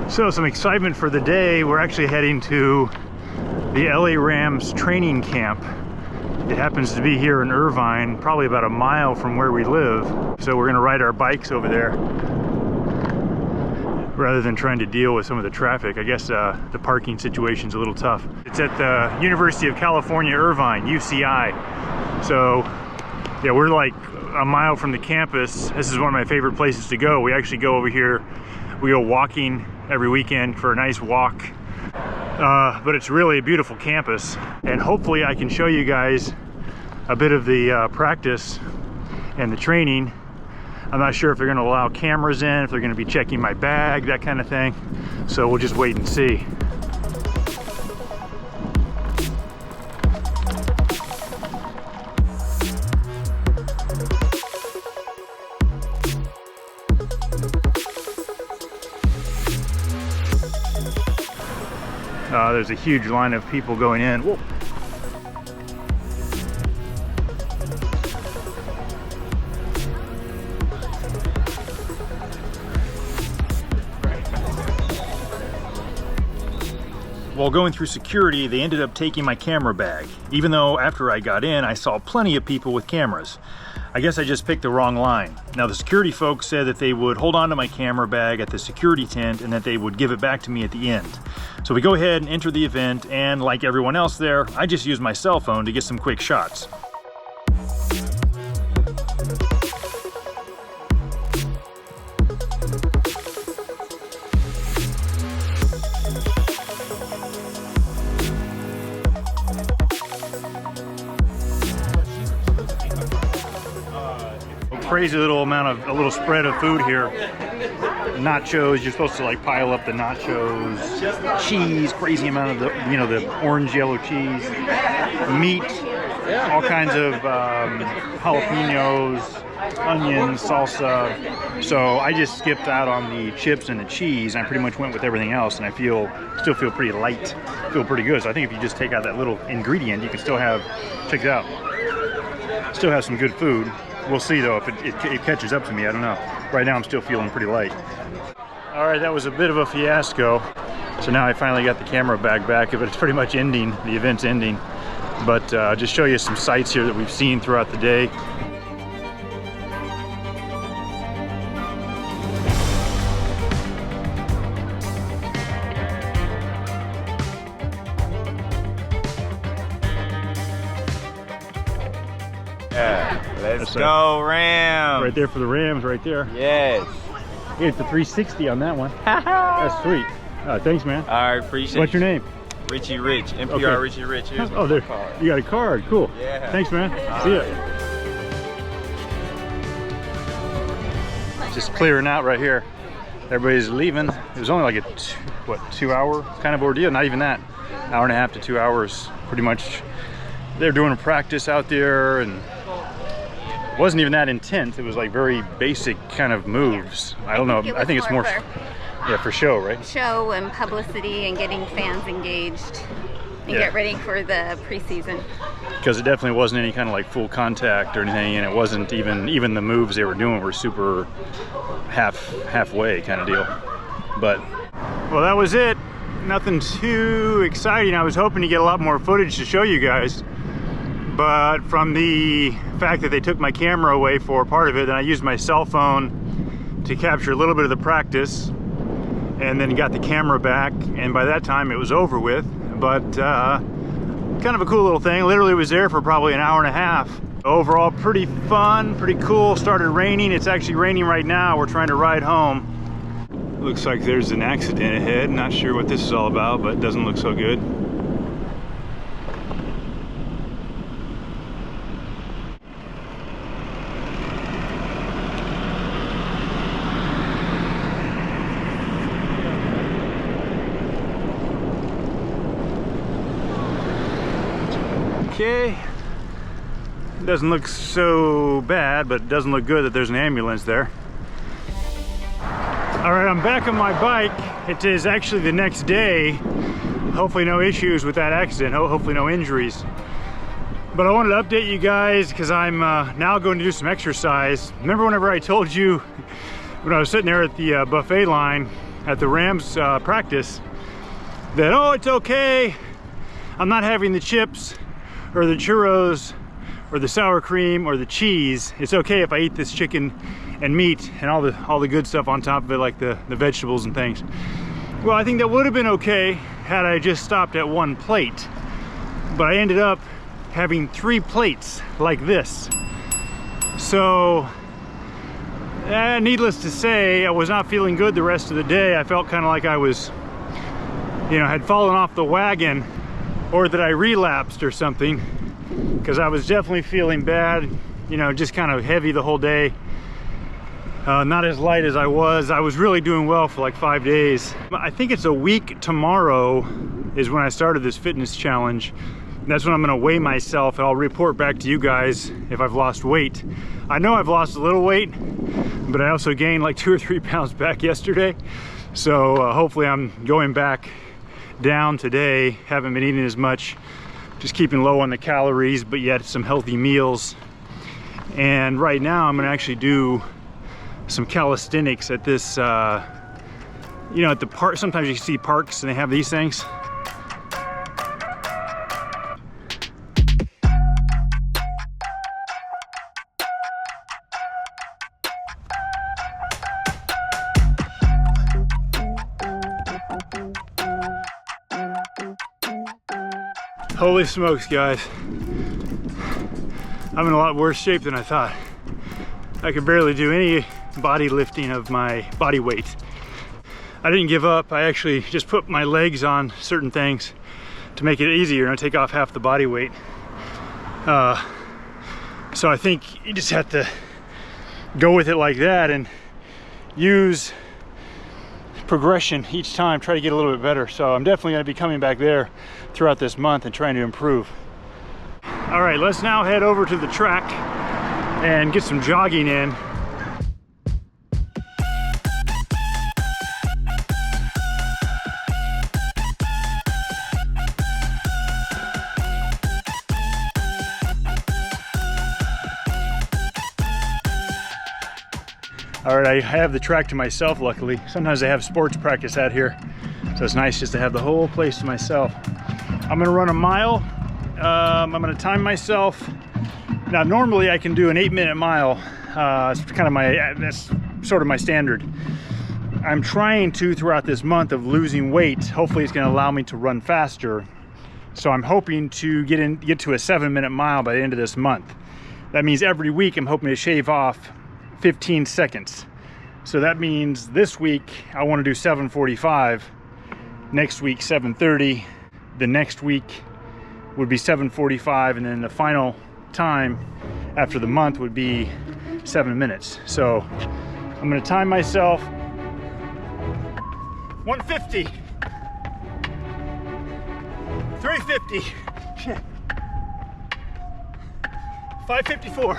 So some excitement for the day. We're actually heading to the LA Rams training camp. It happens to be here in Irvine, probably about a mile from where we live. So we're gonna ride our bikes over there rather than trying to deal with some of the traffic. I guess the parking situation's a little tough. It's at the University of California, Irvine, UCI. So yeah, we're like a mile from the campus. This is one of my favorite places to go. We actually go over here. We go walking every weekend for a nice walk. But it's really a beautiful campus, and hopefully I can show you guys a bit of the practice and the training. I'm not sure if they're going to allow cameras in, if they're going to be checking my bag, that kind of thing. So we'll just wait and see. There's a huge line of people going in. Whoa. While going through security, they ended up taking my camera bag, even though after I got in, I saw plenty of people with cameras. I guess I just picked the wrong line. Now, the security folks said that they would hold on to my camera bag at the security tent and that they would give it back to me at the end. So we go ahead and enter the event, and like everyone else there, I just used my cell phone to get some quick shots. Crazy little amount of, a little spread of food here. Nachos, you're supposed to like pile up the nachos. Cheese, crazy amount of the, you know, the orange yellow cheese. Meat, all kinds of jalapenos, onions, salsa. So I just skipped out on the chips and the cheese. I pretty much went with everything else, and I still feel pretty light, feel pretty good. So I think if you just take out that little ingredient, you can still have, check it out, still have some good food. We'll see though if it catches up to me. I don't know. Right now I'm still feeling pretty light. All right, that was a bit of a fiasco. So now I finally got the camera bag back, but it's pretty much ending. The event's ending. But just show you some sights here that we've seen throughout the day. Let's go Rams! Right there for the Rams, right there. Yes. Hey, it's the 360 on that one. That's sweet. Thanks, man. All right, appreciate it. What's your name? Richie Rich, MPR Okay. Riche Rich. Here's Oh, there. card. You got a card. Cool. Yeah. Thanks, man. See ya. Just clearing out right here. Everybody's leaving. It was only like a 2-hour kind of ordeal. Not even that. Hour and a half to 2 hours. Pretty much. They're doing a practice out there, and it wasn't even that intense. It was like very basic kind of moves. I don't know. I think it's more for show, right? Show and publicity and getting fans engaged and get ready for the preseason. Because it definitely wasn't any kind of like full contact or anything, and it wasn't even the moves they were doing were super halfway kind of deal. But well, that was it. Nothing too exciting. I was hoping to get a lot more footage to show you guys, but from the fact that they took my camera away for part of it, then I used my cell phone to capture a little bit of the practice, and then got the camera back, and by that time it was over with. But kind of a cool little thing. Literally was there for probably an hour and a half. Overall pretty fun, pretty cool. Started raining. It's actually raining right now. We're trying to ride home. Looks like there's an accident ahead. Not sure what this is all about, but it doesn't look so good. Okay, it doesn't look so bad, but it doesn't look good that there's an ambulance there. All right, I'm back on my bike. It is actually the next day. Hopefully no issues with that accident, hopefully no injuries. But I wanted to update you guys because I'm now going to do some exercise. Remember whenever I told you when I was sitting there at the buffet line at the Rams practice that, oh, it's okay, I'm not having the chips or the churros or the sour cream or the cheese. It's okay if I eat this chicken and meat and all the good stuff on top of it, like the vegetables and things. Well, I think that would have been okay had I just stopped at one plate, but I ended up having 3 plates like this. So needless to say, I was not feeling good the rest of the day. I felt kind of like I was, you know, had fallen off the wagon, or that I relapsed or something, because I was definitely feeling bad, you know, just kind of heavy the whole day. Not as light as I was. I was really doing well for like 5 days. I think it's a week tomorrow is when I started this fitness challenge. That's when I'm gonna weigh myself and I'll report back to you guys if I've lost weight. I know I've lost a little weight, but I also gained like 2 or 3 pounds back yesterday. So hopefully I'm going back down today. Haven't been eating as much, just keeping low on the calories, but yet some healthy meals. And right now I'm gonna actually do some calisthenics at this, you know, at the park. Sometimes you see parks and they have these things. Holy smokes, guys. I'm in a lot worse shape than I thought. I could barely do any body lifting of my body weight. I didn't give up. I actually just put my legs on certain things to make it easier and I take off half the body weight. So I think you just have to go with it like that and use progression each time, try to get a little bit better. So I'm definitely going to be coming back there throughout this month and trying to improve. All right, let's now head over to the track and get some jogging in. All right, I have the track to myself, luckily. Sometimes I have sports practice out here, so it's nice just to have the whole place to myself. I'm gonna run a mile. I'm gonna time myself. Now, normally I can do an 8-minute mile. It's kind of that's sort of my standard. I'm trying to, throughout this month of losing weight, hopefully it's gonna allow me to run faster. So I'm hoping to get to a 7-minute mile by the end of this month. That means every week I'm hoping to shave off 15 seconds. So that means this week I want to do 7:45, next week 7:30, the next week would be 7:45, and then the final time after the month would be 7 minutes. So I'm going to time myself. 150, 350, 554.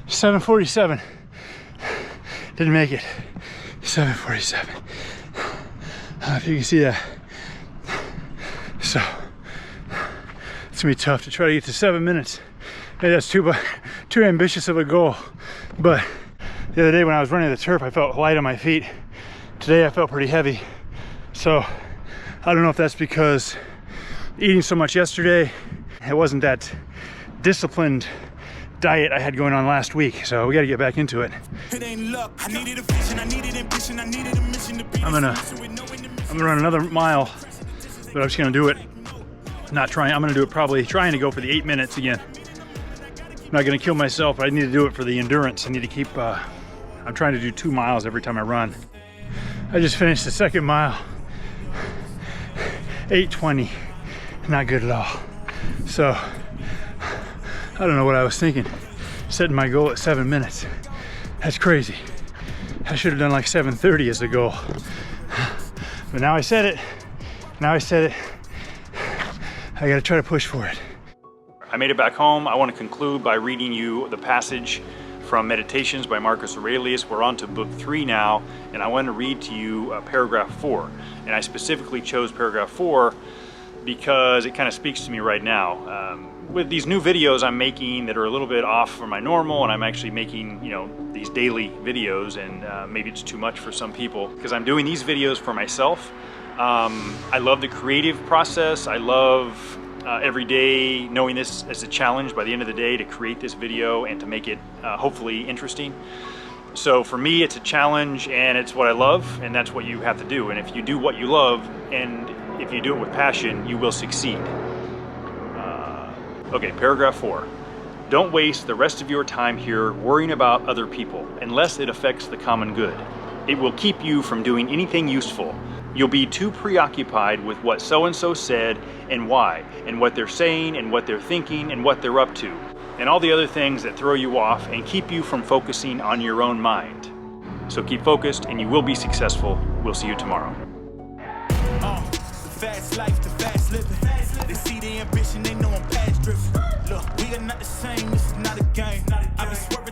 7:47. Didn't make it. 7:47. If you can see that. So it's gonna be tough to try to get to 7 minutes. Maybe that's too ambitious of a goal. But the other day when I was running the turf, I felt light on my feet. Today I felt pretty heavy. So I don't know if that's because eating so much yesterday, it wasn't that disciplined diet I had going on last week, so we got to get back into it. I'm gonna run another mile, but I'm just gonna do it. I'm gonna do it probably trying to go for the 8 minutes again. I'm not gonna kill myself, but I need to do it for the endurance. I need to keep. I'm trying to do 2 miles every time I run. I just finished the 2nd mile. 8:20, not good at all. So I don't know what I was thinking, setting my goal at 7 minutes. That's crazy. I should have done like 7:30 as a goal. But now I said it. I gotta try to push for it. I made it back home. I want to conclude by reading you the passage from Meditations by Marcus Aurelius. We're on to book 3 now, and I want to read to you paragraph 4. And I specifically chose paragraph 4 because it kind of speaks to me right now. with these new videos I'm making that are a little bit off from my normal, and I'm actually making, you know, these daily videos, and maybe it's too much for some people because I'm doing these videos for myself. I love the creative process. I love every day knowing this as a challenge by the end of the day to create this video and to make it hopefully interesting. So for me, it's a challenge, and it's what I love, and that's what you have to do. And if you do what you love, and if you do it with passion, you will succeed. Okay, paragraph 4. Don't waste the rest of your time here worrying about other people unless it affects the common good. It will keep you from doing anything useful. You'll be too preoccupied with what so-and-so said and why, and what they're saying and what they're thinking and what they're up to, and all the other things that throw you off and keep you from focusing on your own mind. So keep focused and you will be successful. We'll see you tomorrow. The fast life, the fast living. They see the ambition, they know I'm past driven. Look, we are not the same, this is not a game. I be swerving.